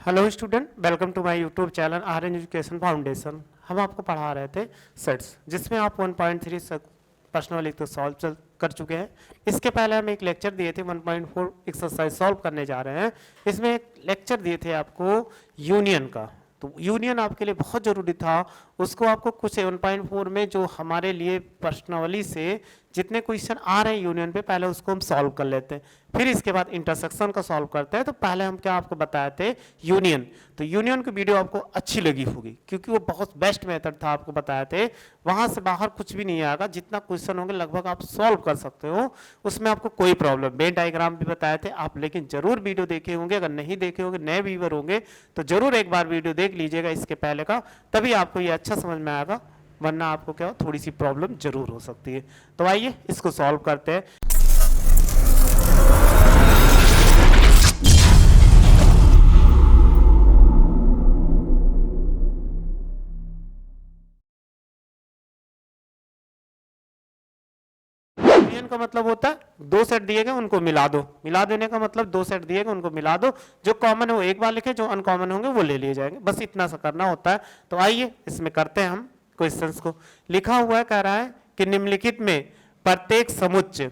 Hello student, welcome to my YouTube channel Aryan education foundation. हम आपको पढ़ा रहे थे सेट्स, जिसमें आप 1.3 पर्सनल तो सॉल्व कर चुके हैं। इसके पहले हम एक लेक्चर दिए थे 1.4 एक्सरसाइज सॉल्व करने जा रहे हैं। इसमें एक लेक्चर दिए थे आपको यूनियन का, तो यूनियन आपके लिए बहुत ज़रूरी था। उसको आपको कुछ 1.4 में जो हमारे लिए पर्सनली से जितने क्वेश्चन आ रहे हैं यूनियन पे, पहले उसको हम सॉल्व कर लेते हैं, फिर इसके बाद इंटरसेक्शन का सॉल्व करते हैं। तो पहले हम क्या आपको बताए थे यूनियन। तो यूनियन की वीडियो आपको अच्छी लगी होगी, क्योंकि वो बहुत बेस्ट मेथड था, आपको बताए थे। वहां से बाहर कुछ भी नहीं आएगा, जितना क्वेश्चन होंगे लगभग आप सॉल्व कर सकते हो, उसमें आपको कोई प्रॉब्लम। वेन डायग्राम भी बताए थे आप, लेकिन जरूर वीडियो देखे होंगे। अगर नहीं देखे होंगे, नए व्यूवर होंगे, तो जरूर एक बार वीडियो देख लीजिएगा इसके पहले का, तभी आपको ये अच्छा समझ में आएगा। वरना आपको क्या थोड़ी सी प्रॉब्लम जरूर हो सकती है। तो आइए इसको सॉल्व करते हैं। यूनियन का मतलब होता है दो सेट दिए गए उनको मिला दो। मिला देने का मतलब दो सेट दिए गए उनको मिला दो, जो कॉमन है वो एक बार लिखे, जो अनकॉमन होंगे वो ले लिए जाएंगे। बस इतना सा करना होता है। तो आइए इसमें करते हैं हम क्वेश्चंस को। लिखा हुआ है, कह रहा है कि निम्नलिखित में प्रत्येक समुच्चय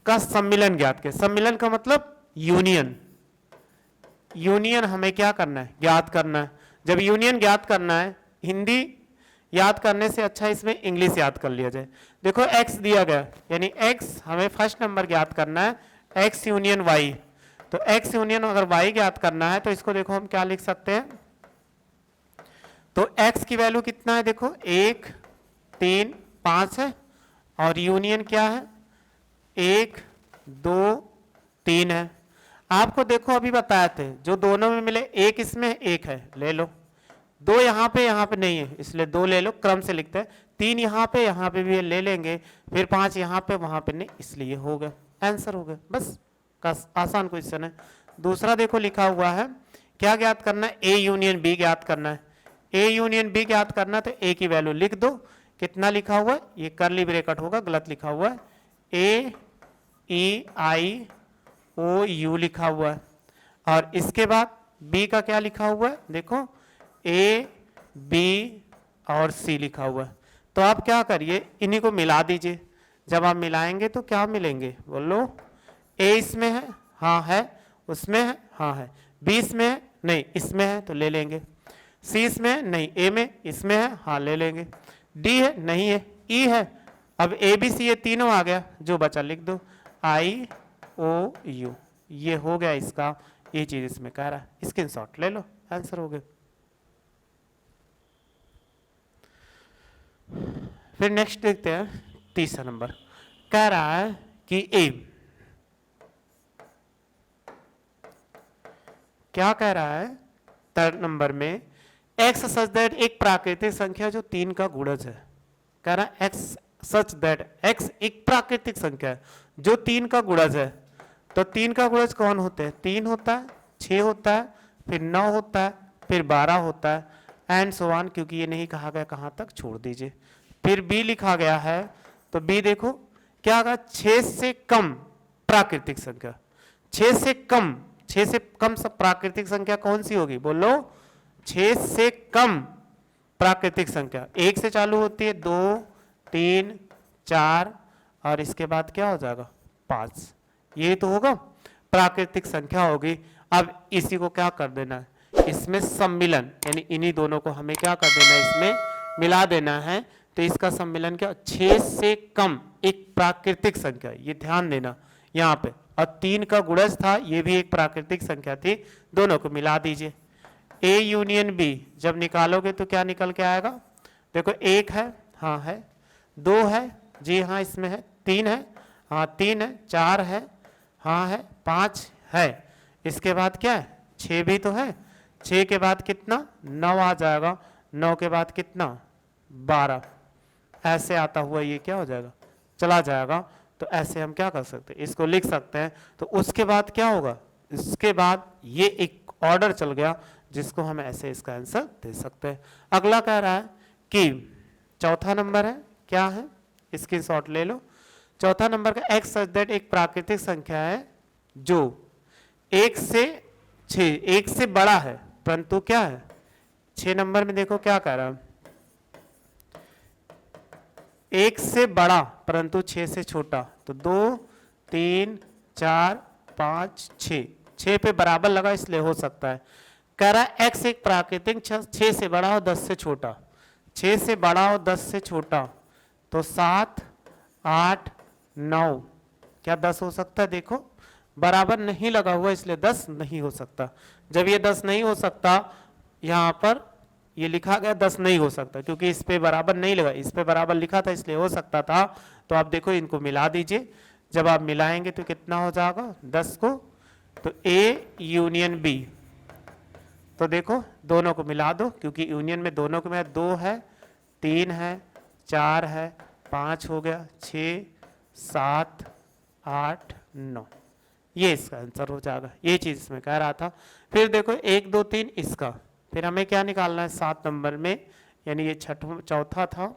का सम्मिलन ज्ञात के। सम्मिलन का मतलब यूनियन। यूनियन हमें क्या करना है, ज्ञात करना है। जब यूनियन ज्ञात करना है, हिंदी याद करने से अच्छा इसमें इंग्लिश याद कर लिया जाए। देखो x दिया गया, यानी x हमें फर्स्ट नंबर ज्ञात करना है, x यूनियन y। तो x यूनियन अगर y ज्ञात करना है, तो इसको देखो हम क्या लिख सकते हैं। तो x की वैल्यू कितना है, देखो 1 3 5 है, और यूनियन क्या है 1 2 3 है। आपको देखो अभी बताए थे, जो दोनों में मिले, एक इसमें एक है, ले लो। दो यहाँ पे नहीं है, इसलिए दो ले लो, क्रम से लिखते हैं। 3 यहाँ पे भी ले लेंगे, फिर 5 यहाँ पे, वहां पे नहीं, इसलिए हो गया, आंसर हो गया। बस आसान क्वेश्चन है। दूसरा देखो लिखा हुआ है, क्या ज्ञात करना है, ए यूनियन बी ज्ञात करना है। ए यूनियन बी ज्ञात करना है, तो ए की वैल्यू लिख दो। कितना लिखा हुआ है, ये करली ब्रैकेट होगा, गलत लिखा हुआ है, ए ई आई ओ यू लिखा हुआ है। और इसके बाद बी का क्या लिखा हुआ है, देखो ए बी और सी लिखा हुआ है। तो आप क्या करिए, इन्हीं को मिला दीजिए। जब आप मिलाएंगे तो क्या मिलेंगे, बोलो। ए इसमें है, हाँ है, उसमें है, हाँ है। बी इसमें है, नहीं, इसमें है, तो ले लेंगे। सी इसमें है, नहीं, ए में, इसमें है, हाँ ले लेंगे। डी है, नहीं है, ई है। अब ए बी सी ये तीनों आ गया, जो बचा लिख दो, आई ओ यू। ये हो गया इसका, ये चीज इसमें कह रहा है, स्क्रीनशॉट ले लो, आंसर हो गया। फिर नेक्स्ट देखते हैं, तीसरा नंबर कह रहा है कि ए, क्या कह रहा है थर्ड नंबर में, एक्स सच दैट एक प्राकृतिक संख्या जो 3 का गुणज है। कह रहा है एक्स सच दैट, एक्स एक प्राकृतिक संख्या है जो 3 का गुणज है। तो 3 का गुणज कौन होते हैं, 3 होता है, 6 होता है, फिर 9 होता है, फिर 12 होता है, एंड सो ऑन। क्योंकि ये नहीं कहा गया कहां तक, छोड़ दीजिए। फिर बी लिखा गया है, तो बी देखो क्या कहा, 6 से कम प्राकृतिक संख्या। 6 से कम, 6 से कम सब प्राकृतिक संख्या कौन सी होगी, बोलो। 6 से कम प्राकृतिक संख्या 1 से चालू होती है, 2 3 4, और इसके बाद क्या हो जाएगा 5। ये तो होगा प्राकृतिक संख्या होगी। अब इसी को क्या कर देना है, इसमें सम्मिलन, यानी इन्हीं दोनों को हमें क्या कर देना है, इसमें मिला देना है। तो इसका सम्मिलन क्या, 6 से कम एक प्राकृतिक संख्या, ये ध्यान देना यहाँ पे। और 3 का गुणज था, ये भी एक प्राकृतिक संख्या थी, दोनों को मिला दीजिए। ए यूनियन बी जब निकालोगे तो क्या निकल के आएगा, देखो 1 है, हाँ है, 2 है, जी हाँ इसमें है, 3 है, हाँ 3 है, 4 है, हाँ है, 5 है, इसके बाद क्या है 6 भी तो है। 6 के बाद कितना 9 आ जाएगा, 9 के बाद कितना 12, ऐसे आता हुआ ये क्या हो जाएगा, चला जाएगा। तो ऐसे हम क्या कर सकते हैं, इसको लिख सकते हैं। तो उसके बाद क्या होगा, इसके बाद ये एक ऑर्डर चल गया, जिसको हम ऐसे इसका आंसर दे सकते हैं। अगला कह रहा है कि चौथा नंबर है, क्या है, स्क्रीनशॉट ले लो। चौथा नंबर का एक्स सच दैट एक प्राकृतिक संख्या है जो 1 से 6 1 से बड़ा है परंतु क्या है 6 नंबर में देखो क्या कह रहा है 1 से बड़ा परंतु 6 से छोटा, तो 2 3 4 5 6 6 पे बराबर लगा इसलिए हो सकता है। कह रहा है x एक प्राकृतिक 6 से बड़ा और 10 से छोटा, 6 से बड़ा और 10 से छोटा, तो 7 8 9 क्या 10 हो सकता है? देखो बराबर नहीं लगा हुआ इसलिए 10 नहीं हो सकता। जब ये 10 नहीं हो सकता यहाँ पर ये लिखा गया 10 नहीं हो सकता क्योंकि इस पे बराबर नहीं लगा, इस पे बराबर लिखा था इसलिए हो सकता था। तो आप देखो इनको मिला दीजिए, जब आप मिलाएंगे तो कितना हो जाएगा 10 को, तो A यूनियन B, तो देखो दोनों को मिला दो क्योंकि यूनियन में दोनों को में 2 है 3 है 4 है 5 हो गया 6 7 8 9, ये इसका आंसर हो जाएगा। ये चीज इसमें कह रहा था। फिर देखो 1 2 3 इसका, फिर हमें क्या निकालना है 7 नंबर में, यानी ये चौथा था,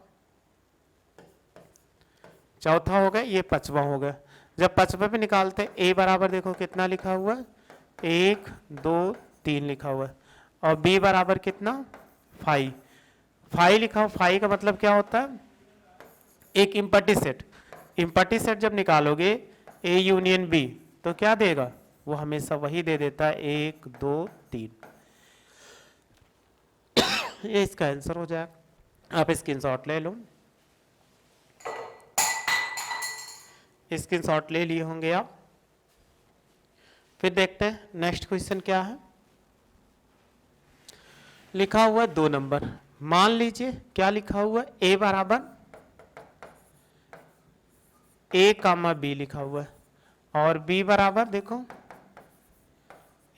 चौथा हो गया, ये 5वां हो गया। जब 5वें पे निकालते a बराबर देखो कितना लिखा हुआ है 1 2 3 लिखा हुआ है, और b बराबर कितना 5 5 लिखा हुआ। 5 का मतलब क्या होता है एक इम्पटी सेट, इम्पटी सेट जब निकालोगे a यूनियन b तो क्या देगा, वो हमेशा वही दे देता है 1 2 3, ये इसका आंसर हो जाएगा। आप स्क्रीनशॉट ले लो, स्क्रीनशॉट ले लिए होंगे आप। फिर देखते हैं नेक्स्ट क्वेश्चन क्या है। लिखा हुआ 2 नंबर, मान लीजिए क्या लिखा हुआ a बराबर a कामा b लिखा हुआ है, और b बराबर देखो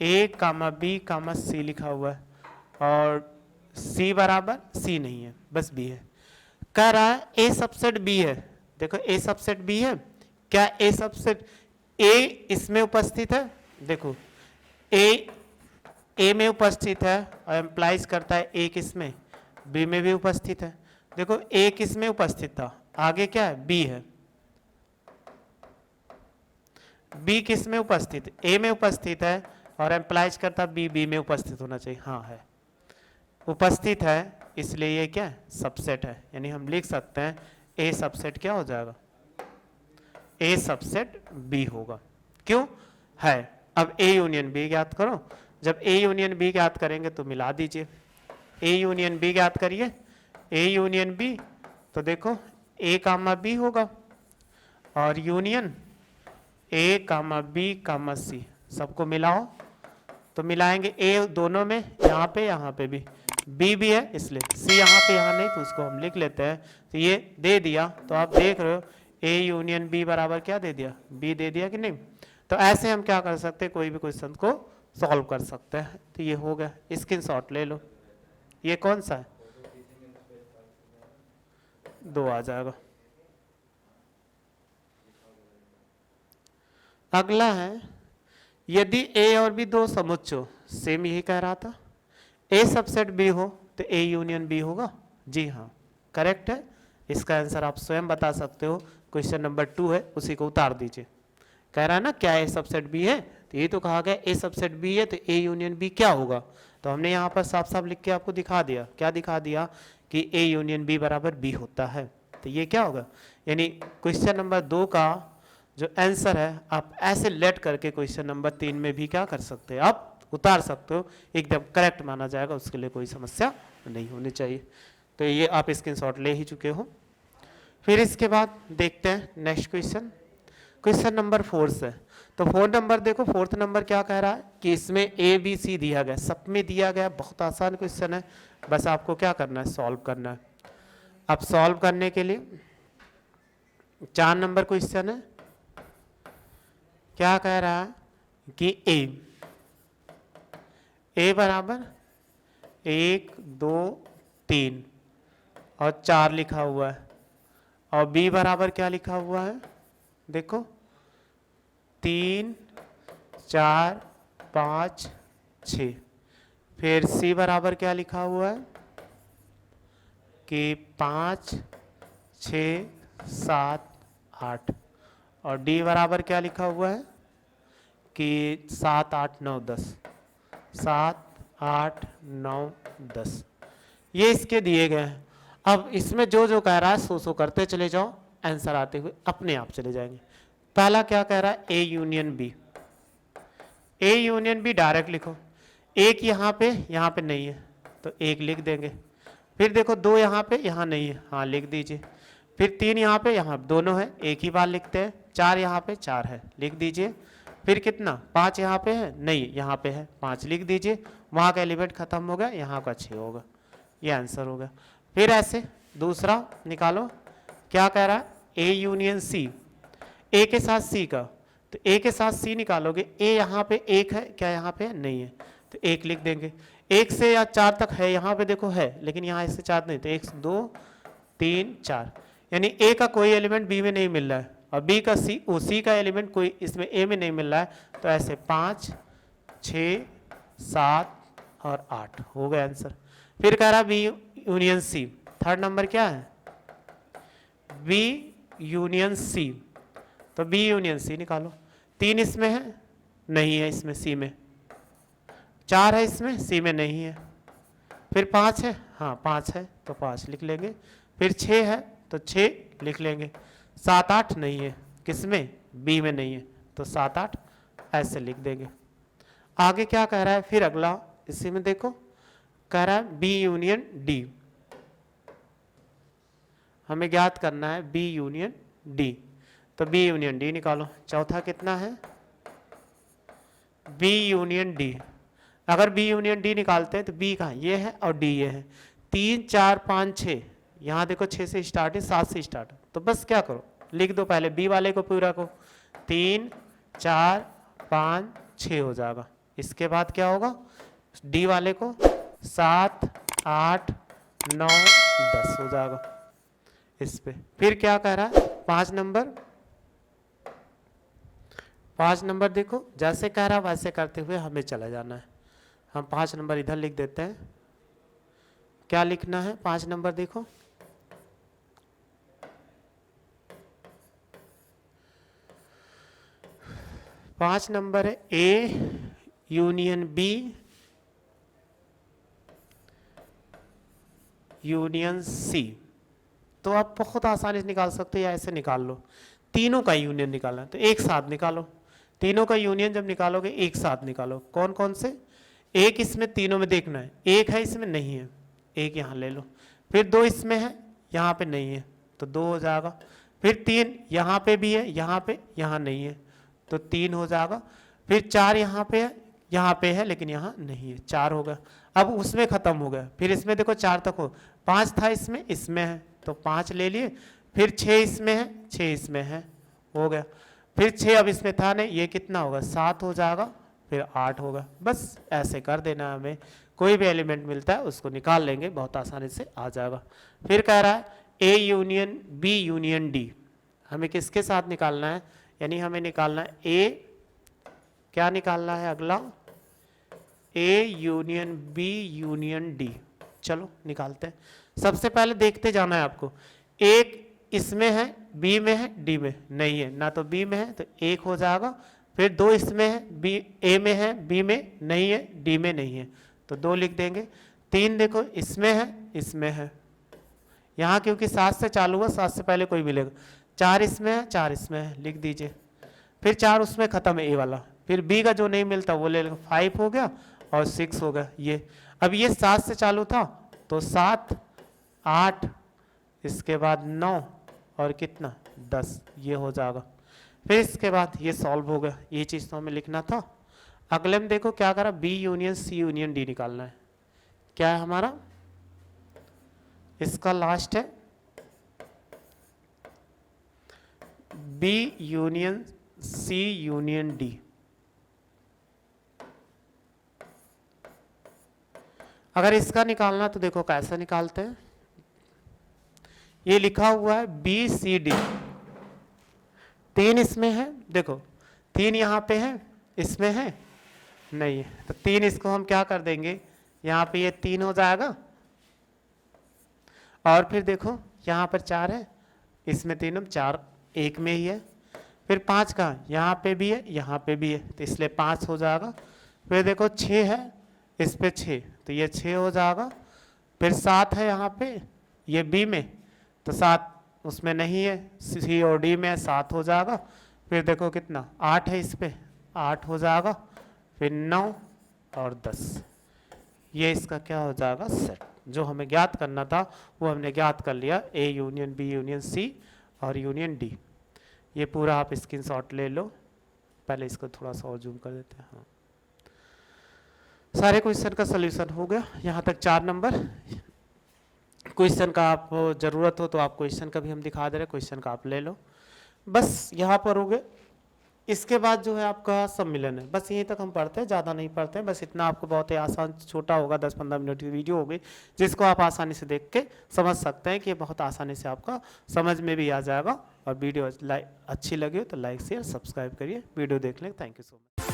a comma b comma c लिखा हुआ है, और c बराबर c नहीं है बस b है। कह रहा है a सबसेट b है, देखो a सबसेट b है, क्या a सबसेट a इसमें उपस्थित है, देखो a में उपस्थित है और एम्प्लाइज करता है a किसमें b में भी उपस्थित है। देखो a किस में उपस्थित था, आगे क्या है b है, b किस में उपस्थित a में उपस्थित है और एम्प्लाइज करता b में उपस्थित होना चाहिए, हाँ है उपस्थित है, इसलिए ये क्या है सबसेट है। यानी हम लिख सकते हैं a सबसेट क्या हो जाएगा a सबसेट b होगा, क्यों है। अब a यूनियन b ज्ञात करो, जब a यूनियन b ज्ञात करेंगे तो मिला दीजिए, a यूनियन b ज्ञात करिए, a यूनियन b तो देखो a कामा b होगा, और union a comma b comma c, सबको मिलाओ तो मिलाएंगे a दोनों में, यहाँ पे भी b भी है इसलिए c यहाँ पे यहाँ नहीं, तो उसको हम लिख लेते हैं। तो ये दे दिया, तो आप देख रहे हो a यूनियन b बराबर क्या दे दिया b दे दिया कि नहीं। तो ऐसे हम क्या कर सकते हैं, कोई भी क्वेश्चन को सॉल्व कर सकते हैं। तो ये हो गया, स्क्रीनशॉट ले लो। ये कौन सा है 2 आ जाएगा। अगला है यदि a और b दो समुच्चय हो, सेम यही कह रहा था, a सबसेट b हो तो a यूनियन b होगा, जी हाँ करेक्ट है। इसका आंसर आप स्वयं बता सकते हो, क्वेश्चन नंबर 2 है उसी को उतार दीजिए। कह रहा है ना क्या a सबसेट b है, तो ये तो कहा गया a सबसेट b है तो a यूनियन b क्या होगा, तो हमने यहाँ पर साफ साफ लिख के आपको दिखा दिया, क्या दिखा दिया कि a यूनियन b बराबर b होता है। तो ये क्या होगा, यानी क्वेश्चन नंबर 2 का जो आंसर है आप ऐसे लेट करके क्वेश्चन नंबर 3 में भी क्या कर सकते हैं, आप उतार सकते हो, एकदम करेक्ट माना जाएगा, उसके लिए कोई समस्या नहीं होनी चाहिए। तो ये आप स्क्रीनशॉट ले ही चुके हो। फिर इसके बाद देखते हैं नेक्स्ट क्वेश्चन, क्वेश्चन नंबर 4 से। तो 4 नंबर देखो, 4th नंबर क्या कह रहा है कि इसमें ए बी सी दिया गया, सब में दिया गया, बहुत आसान क्वेश्चन है, बस आपको क्या करना है सॉल्व करना है। अब सॉल्व करने के लिए 4 नंबर क्वेश्चन है, क्या कह रहा है कि a बराबर 1 2 3 और 4 लिखा हुआ है, और b बराबर क्या लिखा हुआ है, देखो 3 4 5 6। फिर c बराबर क्या लिखा हुआ है कि 5 6 7 8, और d बराबर क्या लिखा हुआ है कि 7 8 9 10। 7 8 9 10, ये इसके दिए गए हैं। अब इसमें जो जो कह रहा है सो करते चले जाओ, आंसर आते हुए अपने आप चले जाएंगे। पहला क्या कह रहा है, A union B. A union B direct लिखो, एक यहाँ पे नहीं है तो एक लिख देंगे। फिर देखो 2 यहाँ पे, यहाँ नहीं है, हाँ लिख दीजिए। फिर 3 यहाँ पे, यहाँ दोनों है, एक ही बार लिखते हैं। 4 यहाँ पे, 4 है, लिख दीजिए। फिर कितना, 5 यहाँ पे है, नहीं यहाँ पे है, 5 लिख दीजिए। वहाँ का एलिमेंट खत्म हो गया, यहाँ का 6 होगा, ये आंसर होगा। फिर ऐसे दूसरा निकालो, क्या कह रहा है, ए यूनियन सी, ए के साथ सी का, तो ए के साथ सी निकालोगे। ए यहाँ पे एक है, क्या यहाँ पे नहीं है, तो एक लिख देंगे। 1 से या 4 तक है, यहाँ पे देखो है, लेकिन यहाँ इससे 4 नहीं, तो 1 2 3 4, यानी ए का कोई एलिमेंट बी में नहीं मिल रहा है, और बी का सी का एलिमेंट कोई इसमें ए में नहीं मिल रहा है, तो ऐसे 5 6 7 और 8 हो गया आंसर। फिर कह रहा B union C, third number क्या है, बी यूनियन सी, तो बी यूनियन सी निकालो। 3 इसमें है, नहीं है इसमें सी में। 4 है इसमें, सी में नहीं है। फिर 5 है, हाँ 5 है तो 5 लिख लेंगे। फिर 6 है तो 6 लिख लेंगे। 7 8 नहीं है, किसमें, बी में नहीं है, तो 7 8 ऐसे लिख देंगे। आगे क्या कह रहा है, फिर अगला इसी में देखो, कह रहा है बी यूनियन डी। हमें ज्ञात करना है बी यूनियन डी, तो बी यूनियन डी निकालो। चौथा कितना है, बी यूनियन डी। अगर बी यूनियन डी निकालते हैं तो बी कहाँ, ये है और डी ये है। 3 4 5 6, यहाँ देखो 6 से स्टार्ट है, 7 से स्टार्ट है, तो बस क्या करो, लिख दो पहले बी वाले को पूरा को, 3 4 5 6 हो जाएगा। इसके बाद क्या होगा, डी वाले को 7 8 9 10 हो जाएगा इस पे। फिर क्या कह रहा है, 5 नंबर, 5 नंबर देखो जैसे कह रहा है वैसे करते हुए हमें चला जाना है। हम 5 नंबर इधर लिख देते हैं। क्या लिखना है 5 नंबर देखो, पांच नंबर है A union B union C. तो आप बहुत आसानी से निकाल सकते हो, या ऐसे निकाल लो, तीनों का यूनियन निकालना है तो एक साथ निकालो। तीनों का यूनियन जब निकालोगे एक साथ निकालो। कौन कौन से, एक इसमें तीनों में देखना है, एक है इसमें नहीं है, एक यहाँ ले लो। फिर 2 इसमें है, यहाँ पे नहीं है तो 2 हो जाएगा। फिर 3 यहाँ पे भी है, यहाँ पे यहाँ नहीं है तो 3 हो जाएगा। फिर 4 यहाँ पे है लेकिन यहाँ नहीं है, 4 होगा। अब उसमें खत्म हो गया। फिर इसमें देखो 4 तक हो, 5 था इसमें है तो 5 ले लिए। फिर 6 इसमें है, 6 इसमें है, हो गया। फिर 6 अब इसमें था नहीं, ये कितना होगा, 7 हो जाएगा। फिर 8 होगा। बस ऐसे कर देना, हमें कोई भी एलिमेंट मिलता है उसको निकाल लेंगे, बहुत आसानी से आ जाएगा। फिर कह रहा है A union B union D, हमें किसके साथ निकालना है, यानी हमें निकालना है ए, क्या निकालना है अगला, A union B union D. चलो निकालते हैं। सबसे पहले देखते जाना है आपको, एक इसमें है, बी में है, डी में नहीं है, ना तो बी में है तो 1 हो जाएगा। फिर 2 इसमें है, बी ए में है, बी में नहीं है, डी में नहीं है तो 2 लिख देंगे। 3 देखो इसमें है, इसमें है, यहाँ क्योंकि 7 से चालू हुआ, 7 से पहले कोई मिलेगा। 4 इसमें है, 4 इसमें है, लिख दीजिए। फिर 4 उसमें खत्म है, ए वाला। फिर बी का जो नहीं मिलता वो ले लेगा, 5 हो गया और 6 हो गया ये। अब ये 7 से चालू था तो 7 8, इसके बाद 9 और कितना 10, ये हो जाएगा। फिर इसके बाद ये सॉल्व हो गया, ये चीज़ तो हमें लिखना था। अगले में देखो क्या करा, B union C union D निकालना है। क्या है हमारा, इसका लास्ट है B union C union D. अगर इसका निकालना तो देखो कैसे निकालते हैं, ये लिखा हुआ है बी सी डी, 3 इसमें है, देखो 3 यहाँ पे है, इसमें है नहीं है तो 3 इसको हम क्या कर देंगे, यहाँ पे ये 3 हो जाएगा। और फिर देखो यहाँ पर 4 है, इसमें 3 4 एक में ही है। फिर 5 का यहाँ पे भी है, यहाँ पे भी है तो इसलिए 5 हो जाएगा। फिर देखो 6 है, इस पे 6, तो ये 6 हो जाएगा। फिर 7 है यहाँ पे, ये बी में, तो 7 उसमें नहीं है, सी और डी में 7 हो जाएगा। फिर देखो कितना 8 है, इस पे 8 हो जाएगा। फिर 9 और 10, ये इसका क्या हो जाएगा सेट। जो हमें ज्ञात करना था वो हमने ज्ञात कर लिया, A union B union C और यूनियन डी। ये पूरा आप स्क्रीनशॉट ले लो। पहले इसको थोड़ा सा और जूम कर देते हैं। हाँ, सारे क्वेश्चन का सलूशन हो गया यहाँ तक 4 नंबर। क्वेश्चन का आप ज़रूरत हो तो आप क्वेश्चन का भी हम दिखा दे रहे, क्वेश्चन का आप ले लो। बस यहाँ पर हो गए। इसके बाद जो है आपका सम्मिलन है, बस यहीं तक हम पढ़ते हैं, ज़्यादा नहीं पढ़ते हैं। बस इतना आपको बहुत ही आसान, छोटा होगा, 10-15 मिनट की वीडियो होगी, जिसको आप आसानी से देख के समझ सकते हैं कि ये बहुत आसानी से आपका समझ में भी आ जाएगा। और वीडियो अच्छी लगी हो तो लाइक शेयर सब्सक्राइब करिए। वीडियो देख लें, थैंक यू सो मच।